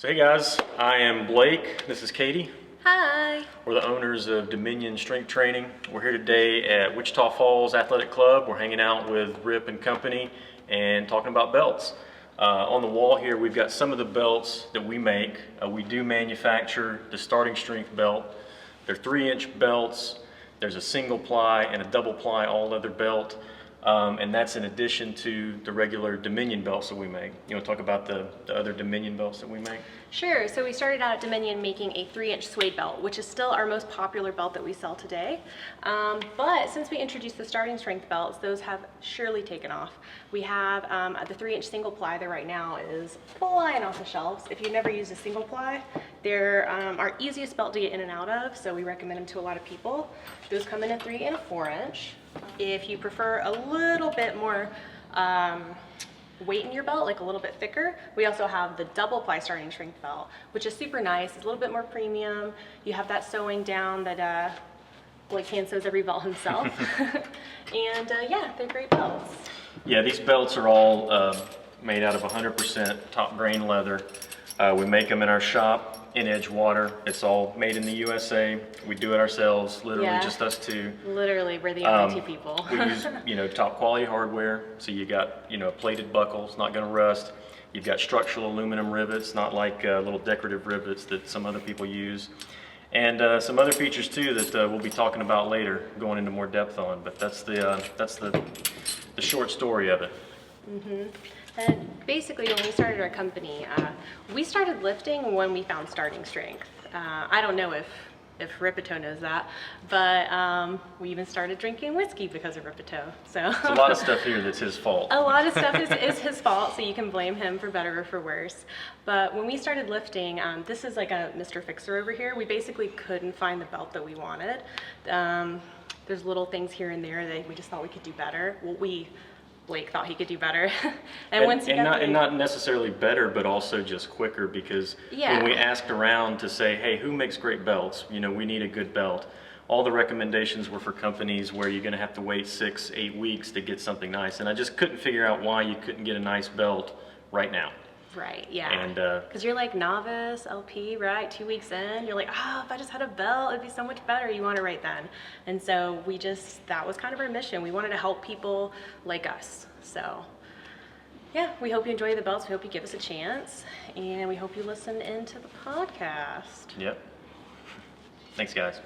So hey guys, I am Blake. This is Katie. Hi. We're the owners of Dominion Strength Training. We're here today at Wichita Falls Athletic Club. We're hanging out with Rip and company and talking about belts. On the wall here we've got some of the belts that we make. We do manufacture the starting strength belt. They're 3-inch belts. There's a single ply and a double ply all leather belt. And that's in addition to the regular Dominion belts that we make. You want to talk about the other Dominion belts that we make? Sure. So we started out at Dominion making a 3-inch suede belt, which is still our most popular belt that we sell today. But since we introduced the starting strength belts, those have surely taken off. We have the 3-inch single ply there right now is flying off the shelves. If you've never used a single ply, they're our easiest belt to get in and out of, so we recommend them to a lot of people. Those come in a 3 and a 4-inch. If you prefer a little bit more weight in your belt, like a little bit thicker, we also have the double ply starting strength belt, which is super nice. It's a little bit more premium. You have that sewing down that Blake hand sews every belt himself. And yeah, they're great belts. Yeah, these belts are all made out of 100% top grain leather. We make them in our shop in Edgewater. It's all made in the USA. We do it ourselves, literally just us two. Literally, we're the only two people. We use, top quality hardware. So you got, a plated buckle, it's not going to rust. You've got structural aluminum rivets, not like little decorative rivets that some other people use. And some other features too that we'll be talking about later, going into more depth on. But that's the short story of it. Mm-hmm. And basically, when we started our company, we started lifting when we found starting strength. I don't know if Rippetoe knows that, but we even started drinking whiskey because of Rippetoe. So it's a lot of stuff here that's his fault. A lot of stuff is his fault, so you can blame him for better or for worse. But when we started lifting, this is like a Mr. Fixer over here. We basically couldn't find the belt that we wanted. There's little things here and there that we just thought we could do better. Well, Blake thought he could do better. and not necessarily better, but also just quicker, because when we asked around to say, hey, who makes great belts? We need a good belt. All the recommendations were for companies where you're going to have to wait 6-8 weeks to get something nice. And I just couldn't figure out why you couldn't get a nice belt right now. Right, yeah. And because you're like novice, LP, right? 2 weeks in, you're like, oh, if I just had a belt, it'd be so much better. You want it right then. And so that was kind of our mission. We wanted to help people like us. So yeah, we hope you enjoy the belts. We hope you give us a chance. And we hope you listen into the podcast. Yep. Thanks, guys.